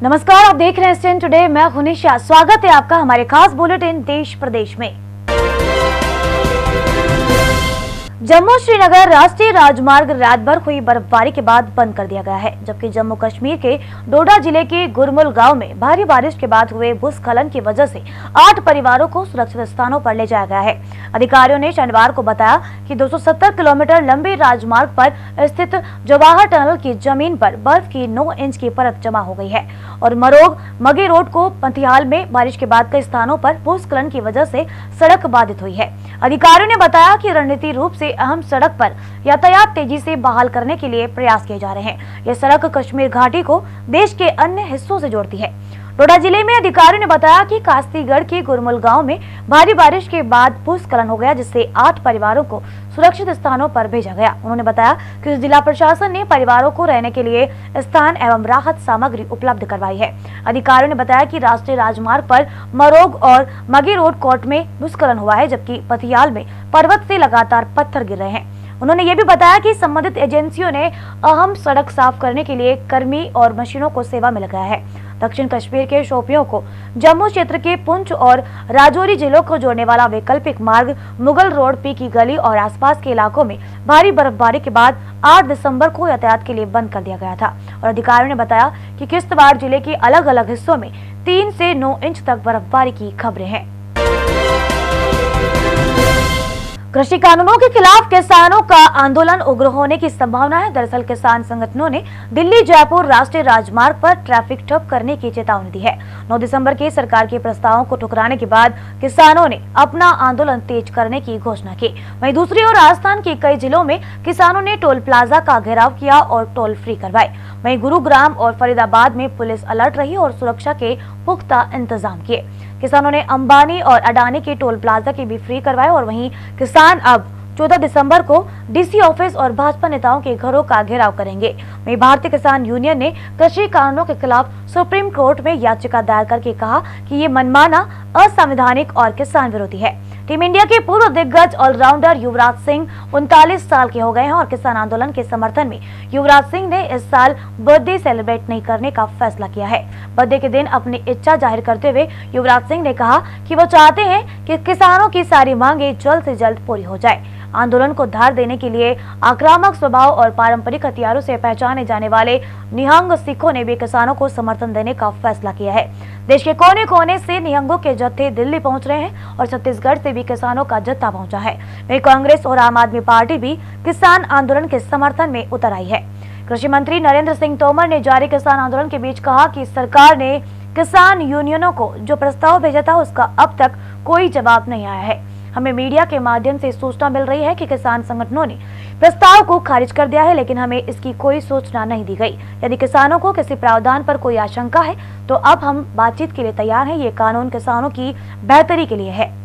नमस्कार, आप देख रहे हैं स्टैंड टुडे। मैं हूं निशा। स्वागत है आपका हमारे खास बुलेटिन देश प्रदेश में। जम्मू श्रीनगर राष्ट्रीय राजमार्ग रात भर हुई बर्फबारी के बाद बंद कर दिया गया है, जबकि जम्मू कश्मीर के डोडा जिले के गुरमुल गांव में भारी बारिश के बाद हुए भूस्खलन की वजह से 8 परिवारों को सुरक्षित स्थानों पर ले जाया गया है। अधिकारियों ने शनिवार को बताया कि 270 किलोमीटर लंबे राजमार्ग पर स्थित जवाहर टनल की जमीन पर बर्फ की 9 इंच की परत जमा हो गई है और मरोग मगे रोड को पंथियाल में बारिश के बाद कई स्थानों पर भूस्खलन की वजह से सड़क बाधित हुई है। अधिकारियों ने बताया कि रणनीतिक रूप से अहम सड़क पर यातायात तेजी से बहाल करने के लिए प्रयास किए जा रहे हैं। यह सड़क कश्मीर घाटी को देश के अन्य हिस्सों से जोड़ती है। डोडा जिले में अधिकारियों ने बताया कि कास्तीगढ़ के गुरमुल गांव में भारी बारिश के बाद भूस्खलन हो गया, जिससे 8 परिवारों को सुरक्षित स्थानों पर भेजा गया। उन्होंने बताया कि जिला प्रशासन ने परिवारों को रहने के लिए स्थान एवं राहत सामग्री उपलब्ध करवाई है। अधिकारियों ने बताया कि राष्ट्रीय राजमार्ग पर मरोग और मगी रोड कोर्ट में भूस्खलन हुआ है, जबकि पथियाल में पर्वत से लगातार पत्थर गिर रहे हैं। उन्होंने ये भी बताया कि संबंधित एजेंसियों ने अहम सड़क साफ करने के लिए कर्मी और मशीनों को सेवा में लगाया है। दक्षिण कश्मीर के शोपियों को जम्मू क्षेत्र के पुंछ और राजौरी जिलों को जोड़ने वाला वैकल्पिक मार्ग मुगल रोड, पी की गली और आसपास के इलाकों में भारी बर्फबारी के बाद 8 दिसंबर को यातायात के लिए बंद कर दिया गया था और अधिकारियों ने बताया कि किश्तवाड़ जिले के अलग अलग हिस्सों में 3 से 9 इंच तक बर्फबारी की खबरें हैं। कृषि कानूनों के खिलाफ किसानों का आंदोलन उग्र होने की संभावना है। दरअसल किसान संगठनों ने दिल्ली जयपुर राष्ट्रीय राजमार्ग पर ट्रैफिक ठप करने की चेतावनी दी है। 9 दिसंबर के सरकार के प्रस्तावों को ठुकराने के बाद किसानों ने अपना आंदोलन तेज करने की घोषणा की। वहीं दूसरी ओर राजस्थान के कई जिलों में किसानों ने टोल प्लाजा का घेराव किया और टोल फ्री करवाए। वहीं गुरुग्राम और फरीदाबाद में पुलिस अलर्ट रही और सुरक्षा के पुख्ता इंतजाम किए। किसानों ने अंबानी और अडानी के टोल प्लाजा के भी फ्री करवाए और वहीं किसान अब 14 दिसंबर को डीसी ऑफिस और भाजपा नेताओं के घरों का घेराव करेंगे। वहीं भारतीय किसान यूनियन ने कृषि कानूनों के खिलाफ सुप्रीम कोर्ट में याचिका दायर करके कहा कि ये मनमाना, असंवैधानिक और किसान विरोधी है। टीम इंडिया के पूर्व दिग्गज ऑलराउंडर युवराज सिंह 39 साल के हो गए हैं और किसान आंदोलन के समर्थन में युवराज सिंह ने इस साल बर्थडे सेलिब्रेट नहीं करने का फैसला किया है। बर्थडे के दिन अपनी इच्छा जाहिर करते हुए युवराज सिंह ने कहा कि वो चाहते हैं कि किसानों की सारी मांगे जल्द से जल्द पूरी हो जाए। आंदोलन को धार देने के लिए आक्रामक स्वभाव और पारंपरिक हथियारों से पहचाने जाने वाले निहंग सिखों ने भी किसानों को समर्थन देने का फैसला किया है। देश के कोने कोने से निहंगों के जत्थे दिल्ली पहुंच रहे हैं और छत्तीसगढ़ से भी किसानों का जत्था पहुंचा है। वहीं कांग्रेस और आम आदमी पार्टी भी किसान आंदोलन के समर्थन में उतर आई है। कृषि मंत्री नरेंद्र सिंह तोमर ने जारी किसान आंदोलन के बीच कहा कि सरकार ने किसान यूनियनों को जो प्रस्ताव भेजा था उसका अब तक कोई जवाब नहीं आया है। हमें मीडिया के माध्यम से सूचना मिल रही है कि किसान संगठनों ने प्रस्ताव को खारिज कर दिया है, लेकिन हमें इसकी कोई सूचना नहीं दी गई। यदि किसानों को किसी प्रावधान पर कोई आशंका है तो अब हम बातचीत के लिए तैयार हैं। ये कानून किसानों की बेहतरी के लिए है।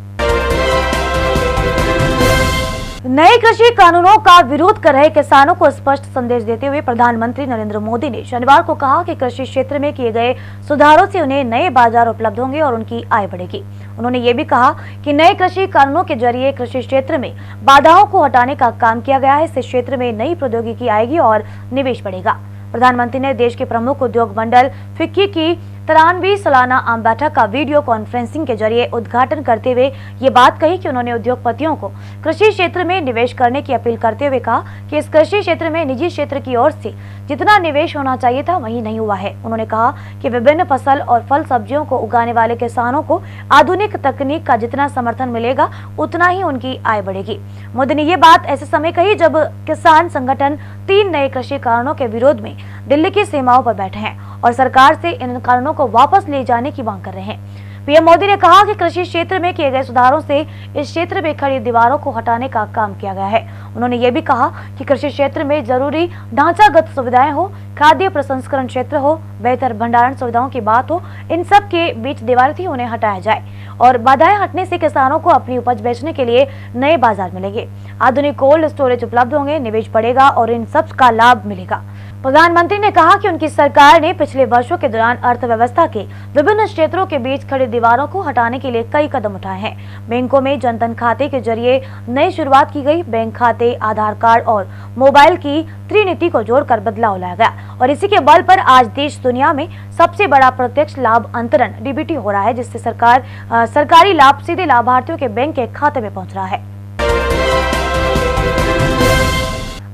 नए कृषि कानूनों का विरोध कर रहे किसानों को स्पष्ट संदेश देते हुए प्रधानमंत्री नरेंद्र मोदी ने शनिवार को कहा कि कृषि क्षेत्र में किए गए सुधारों से उन्हें नए बाजार उपलब्ध होंगे और उनकी आय बढ़ेगी। उन्होंने ये भी कहा कि नए कृषि कानूनों के जरिए कृषि क्षेत्र में बाधाओं को हटाने का काम किया गया है। इससे क्षेत्र में नई प्रौद्योगिकी आएगी और निवेश बढ़ेगा। प्रधानमंत्री ने देश के प्रमुख उद्योग मंडल फिक्की की 93वीं सालाना आम बैठक का वीडियो कॉन्फ्रेंसिंग के जरिए उद्घाटन करते हुए ये बात कही कि उन्होंने उद्योगपतियों को कृषि क्षेत्र में निवेश करने की अपील करते हुए कहा कि इस कृषि क्षेत्र में निजी क्षेत्र की ओर से जितना निवेश होना चाहिए था वही नहीं हुआ है। उन्होंने कहा कि विभिन्न फसल और फल सब्जियों को उगाने वाले किसानों को आधुनिक तकनीक का जितना समर्थन मिलेगा उतना ही उनकी आय बढ़ेगी। मोदी ने ये बात ऐसे समय कही जब किसान संगठन 3 नए कृषि कानूनों के विरोध में दिल्ली की सीमाओं पर बैठे हैं और सरकार से इन कानूनों को वापस ले जाने की मांग कर रहे हैं। पीएम मोदी ने कहा कि कृषि क्षेत्र में किए गए सुधारों से इस क्षेत्र में खड़ी दीवारों को हटाने का काम किया गया है। उन्होंने ये भी कहा कि कृषि क्षेत्र में जरूरी ढांचागत सुविधाएं हो, खाद्य प्रसंस्करण क्षेत्र हो, बेहतर भंडारण सुविधाओं की बात हो, इन सब के बीच दीवारें थी उन्हें हटाया जाए और बाधाएं हटने से किसानों को अपनी उपज बेचने के लिए नए बाजार मिलेंगे, आधुनिक कोल्ड स्टोरेज उपलब्ध होंगे, निवेश बढ़ेगा और इन सब का लाभ मिलेगा। प्रधानमंत्री ने कहा कि उनकी सरकार ने पिछले वर्षों के दौरान अर्थव्यवस्था के विभिन्न क्षेत्रों के बीच खड़ी दीवारों को हटाने के लिए कई कदम उठाए हैं। बैंकों में जनधन खाते के जरिए नई शुरुआत की गई। बैंक खाते, आधार कार्ड और मोबाइल की त्रिनीति को जोड़कर बदलाव लाया गया और इसी के बल पर आज देश दुनिया में सबसे बड़ा प्रत्यक्ष लाभ अंतरण डीबीटी हो रहा है, जिससे सरकारी लाभ सीधे लाभार्थियों के बैंक के खाते में पहुंच रहा है।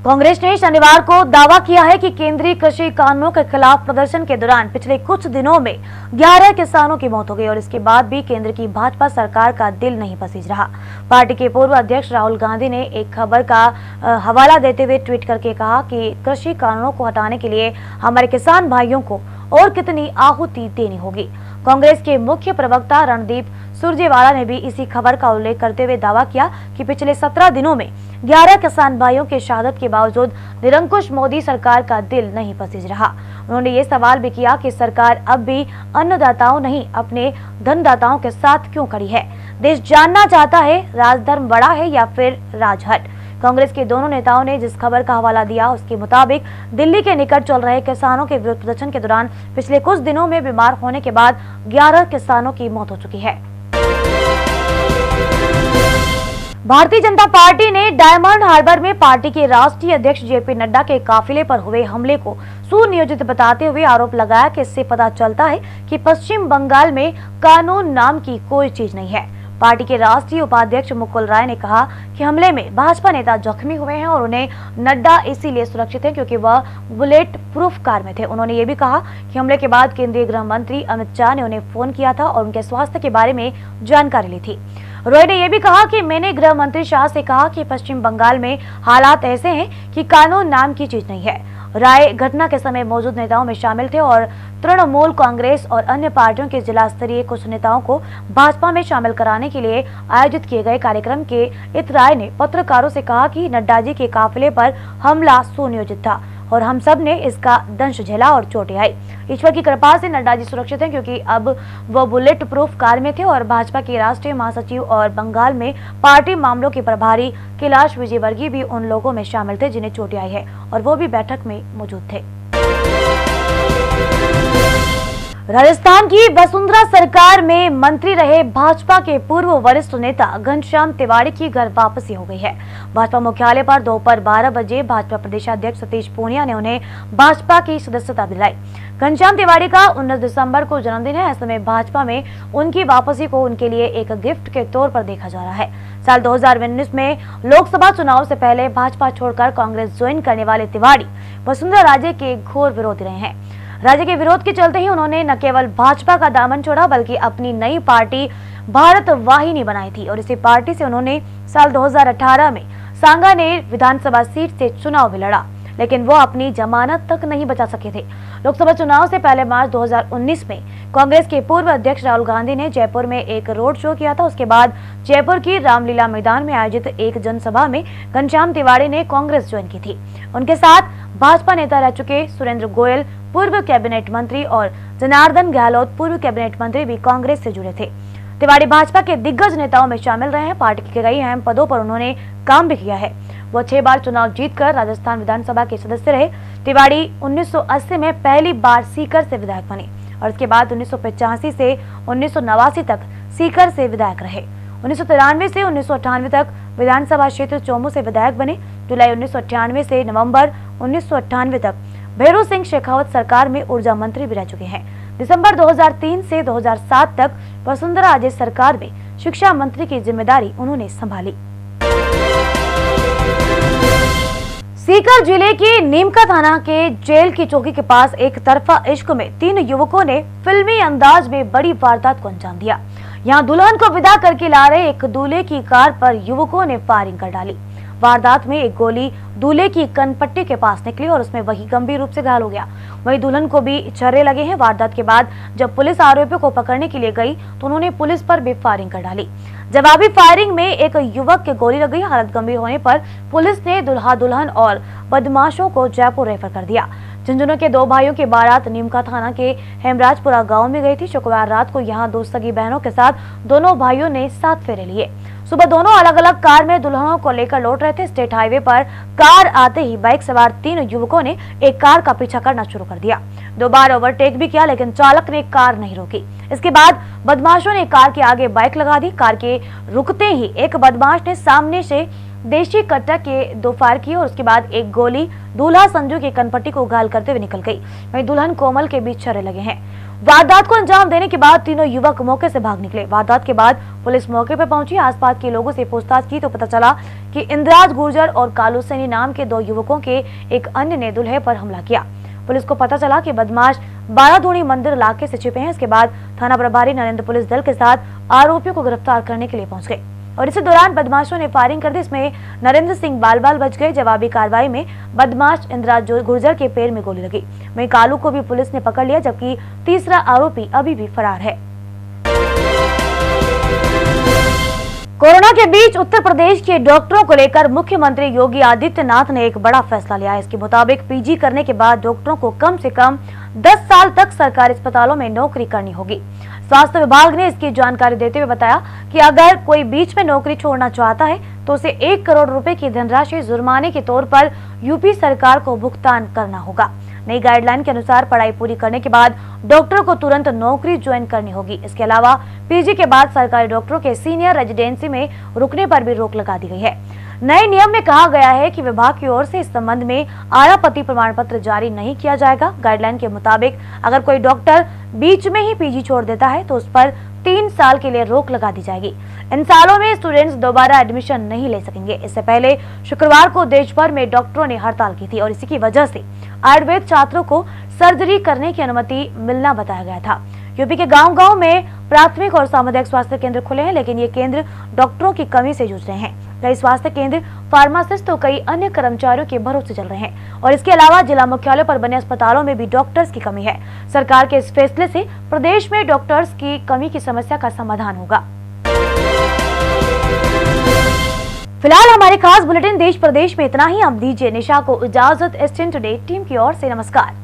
कांग्रेस ने शनिवार को दावा किया है कि केंद्रीय कृषि कानूनों के खिलाफ प्रदर्शन के दौरान पिछले कुछ दिनों में 11 किसानों की मौत हो गई और इसके बाद भी केंद्र की भाजपा सरकार का दिल नहीं पसीज रहा। पार्टी के पूर्व अध्यक्ष राहुल गांधी ने एक खबर का हवाला देते हुए ट्वीट करके कहा कि कृषि कानूनों को हटाने के लिए हमारे किसान भाइयों को और कितनी आहुति देनी होगी। कांग्रेस के मुख्य प्रवक्ता रणदीप सुरजेवाला ने भी इसी खबर का उल्लेख करते हुए दावा किया कि पिछले 17 दिनों में 11 किसान भाइयों के शहादत के बावजूद निरंकुश मोदी सरकार का दिल नहीं पसीज रहा। उन्होंने ये सवाल भी किया कि सरकार अब भी अन्नदाताओं नहीं अपने धनदाताओं के साथ क्यों खड़ी है। देश जानना चाहता है राजधर्म बड़ा है या फिर राजहट। कांग्रेस के दोनों नेताओं ने जिस खबर का हवाला दिया उसके मुताबिक दिल्ली के निकट चल रहे किसानों के विरोध प्रदर्शन के दौरान पिछले कुछ दिनों में बीमार होने के बाद 11 किसानों की मौत हो चुकी है। भारतीय जनता पार्टी ने डायमंड हार्बर में पार्टी के राष्ट्रीय अध्यक्ष जेपी नड्डा के काफिले पर हुए हमले को सुनियोजित बताते हुए आरोप लगाया कि इससे पता चलता है कि पश्चिम बंगाल में कानून नाम की कोई चीज नहीं है। पार्टी के राष्ट्रीय उपाध्यक्ष मुकुल राय ने कहा कि हमले में भाजपा नेता जख्मी हुए हैं और उन्हें नड्डा इसीलिए सुरक्षित है क्योंकि वह बुलेट प्रूफ कार में थे। उन्होंने ये भी कहा कि हमले के बाद केंद्रीय गृह मंत्री अमित शाह ने उन्हें फोन किया था और उनके स्वास्थ्य के बारे में जानकारी ली थी। रॉय ने यह भी कहा कि मैंने गृह मंत्री शाह से कहा कि पश्चिम बंगाल में हालात ऐसे हैं कि कानून नाम की चीज नहीं है। राय घटना के समय मौजूद नेताओं में शामिल थे और तृणमूल कांग्रेस और अन्य पार्टियों के जिला स्तरीय कुछ नेताओं को भाजपा में शामिल कराने के लिए आयोजित किए गए कार्यक्रम के इत राय ने पत्रकारों से कहा कि नड्डा जी के काफिले पर हमला सुनियोजित था और हम सब ने इसका दंश झेला और चोटें आई। ईश्वर की कृपा से नड्डा जी सुरक्षित हैं क्योंकि अब वो बुलेट प्रूफ कार में थे और भाजपा के राष्ट्रीय महासचिव और बंगाल में पार्टी मामलों के प्रभारी कैलाश विजयवर्गीय भी उन लोगों में शामिल थे जिन्हें चोटें आई है और वो भी बैठक में मौजूद थे। राजस्थान की वसुंधरा सरकार में मंत्री रहे भाजपा के पूर्व वरिष्ठ नेता घनश्याम तिवारी की घर वापसी हो गई है। भाजपा मुख्यालय पर दोपहर 12 बजे भाजपा प्रदेशाध्यक्ष सतीश पूनिया ने उन्हें भाजपा की सदस्यता दिलाई। घनश्याम तिवारी का 19 दिसंबर को जन्मदिन है। ऐसे में भाजपा में उनकी वापसी को उनके लिए एक गिफ्ट के तौर पर देखा जा रहा है। साल 2019 में लोकसभा चुनाव से पहले भाजपा छोड़कर कांग्रेस ज्वाइन करने वाले तिवारी वसुंधरा राजे के घोर विरोधी रहे हैं। राज्य के विरोध के चलते ही उन्होंने न केवल भाजपा का दामन छोड़ा बल्कि अपनी नई पार्टी भारत वाहिनी बनाई थी और इसी पार्टी से उन्होंने साल 2018 में सांगानेर विधानसभा सीट से चुनाव भी लड़ा, लेकिन वो अपनी जमानत तक नहीं बचा सके थे। लोकसभा चुनाव से पहले मार्च 2019 में कांग्रेस के पूर्व अध्यक्ष राहुल गांधी ने जयपुर में एक रोड शो किया था। उसके बाद जयपुर की रामलीला मैदान में आयोजित एक जनसभा में घनश्याम तिवारी ने कांग्रेस ज्वाइन की थी। उनके साथ भाजपा नेता रह चुके सुरेंद्र गोयल पूर्व कैबिनेट मंत्री और जनार्दन गहलोत पूर्व कैबिनेट मंत्री भी कांग्रेस से जुड़े थे। तिवारी भाजपा के दिग्गज नेताओं में शामिल रहे हैं। पार्टी के कई अहम पदों पर उन्होंने काम भी किया है। वो 6 बार चुनाव जीतकर राजस्थान विधानसभा के सदस्य रहे। तिवारी 1980 में पहली बार सीकर से विधायक बने और इसके बाद 1985 से 1989 तक सीकर से विधायक रहे। 1993 से 1998 तक विधानसभा क्षेत्र चौमू से विधायक बने। जुलाई 1998 से नवंबर 1998 तक भैरू सिंह शेखावत सरकार में ऊर्जा मंत्री भी रह चुके हैं। दिसंबर 2003 से 2007 तक वसुंधरा राजे सरकार में शिक्षा मंत्री की जिम्मेदारी उन्होंने संभाली। सीकर जिले के नीमका थाना के जेल की चौकी के पास एक तरफा इश्क में 3 युवकों ने फिल्मी अंदाज में बड़ी वारदात को अंजाम दिया। यहां दुल्हन को विदा करके ला रहे एक दूल्हे की कार पर युवकों ने फायरिंग कर डाली। वारदात में एक गोली दूल्हे की कनपट्टी के पास निकली और उसमें वही गंभीर रूप से घायल हो गया। वहीं दुल्हन को भी छर्रे लगे हैं। वारदात के बाद जब पुलिस आरोपियों को पकड़ने के लिए गई तो उन्होंने पुलिस पर भी फायरिंग कर डाली। जवाबी फायरिंग में एक युवक के गोली लग गई। हालत गंभीर होने पर पुलिस ने दुल्हा दुल्हन और बदमाशों को जयपुर रेफर कर दिया। झुंझुनू के 2 भाइयों की बारात नीमका थाना के हेमराजपुरा गांव में गई थी। शुक्रवार रात को यहां 2 सगी बहनों के साथ दोनों भाइयों ने 7 फेरे लिए। सुबह दोनों अलग अलग कार में दुल्हनों को लेकर लौट रहे थे। स्टेट हाईवे पर कार आते ही बाइक सवार 3 युवकों ने एक कार का पीछा करना शुरू कर दिया। 2 बार ओवरटेक भी किया, लेकिन चालक ने कार नहीं रोकी। इसके बाद बदमाशों ने कार के आगे बाइक लगा दी। कार के रुकते ही एक बदमाश ने सामने से देशी कट्टा के 2 फायर किए और उसके बाद एक गोली दूल्हा संजू की कनपट्टी को घायल करते हुए निकल गई। वहीं दुल्हन कोमल के बीच छर्रे लगे हैं। वारदात को अंजाम देने के बाद तीनों युवक मौके से भाग निकले। वारदात के बाद पुलिस मौके पर पहुंची। आसपास के लोगों से पूछताछ की तो पता चला कि इंद्राज गुर्जर और कालू सैनी नाम के 2 युवकों के एक अन्य ने दूल्हे पर हमला किया। पुलिस को पता चला कि बदमाश बाराधूनी मंदिर इलाके से छिपे हैं। इसके बाद थाना प्रभारी नरेंद्र पुलिस दल के साथ आरोपियों को गिरफ्तार करने के लिए पहुंच गए और इसी दौरान बदमाशों ने फायरिंग कर दी। इसमें नरेंद्र सिंह बाल बच गए। जवाबी कार्रवाई में बदमाश इंद्राज गुर्जर के पैर में गोली लगी। वहीं कालू को भी पुलिस ने पकड़ लिया, जबकि तीसरा आरोपी अभी भी फरार है। कोरोना के बीच उत्तर प्रदेश के डॉक्टरों को लेकर मुख्यमंत्री योगी आदित्यनाथ ने एक बड़ा फैसला लिया है। इसके मुताबिक पीजी करने के बाद डॉक्टरों को कम से कम 10 साल तक सरकारी अस्पतालों में नौकरी करनी होगी। स्वास्थ्य विभाग ने इसकी जानकारी देते हुए बताया कि अगर कोई बीच में नौकरी छोड़ना चाहता है तो उसे 1 करोड़ रुपए की धनराशि जुर्माने के तौर पर यूपी सरकार को भुगतान करना होगा। नई गाइडलाइन के अनुसार पढ़ाई पूरी करने के बाद डॉक्टर को तुरंत नौकरी ज्वाइन करनी होगी। इसके अलावा पीजी के बाद सरकारी डॉक्टरों के सीनियर रेजिडेंसी में रुकने पर भी रोक लगा दी गई है। नए नियम में कहा गया है कि विभाग की ओर से इस संबंध में आरापति प्रमाण पत्र जारी नहीं किया जाएगा। गाइडलाइन के मुताबिक अगर कोई डॉक्टर बीच में ही पीजी छोड़ देता है तो उस पर 3 साल के लिए रोक लगा दी जाएगी। इन सालों में स्टूडेंट्स दोबारा एडमिशन नहीं ले सकेंगे। इससे पहले शुक्रवार को देश भर में डॉक्टरों ने हड़ताल की थी और इसी की वजह से आयुर्वेद छात्रों को सर्जरी करने की अनुमति मिलना बताया गया था। यूपी के गांव-गांव में प्राथमिक और सामुदायिक स्वास्थ्य केंद्र खुले हैं, लेकिन ये केंद्र डॉक्टरों की कमी से जूझ रहे हैं। कई स्वास्थ्य केंद्र फार्मासिस्ट तो कई अन्य कर्मचारियों के भरोसे चल रहे हैं और इसके अलावा जिला मुख्यालयों पर बने अस्पतालों में भी डॉक्टर्स की कमी है। सरकार के इस फैसले से प्रदेश में डॉक्टर्स की कमी की समस्या का समाधान होगा। फिलहाल हमारे खास बुलेटिन देश प्रदेश में इतना ही। अब दीजिए निशा को इजाजत। एसटीएन टुडे टीम की ओर से नमस्कार।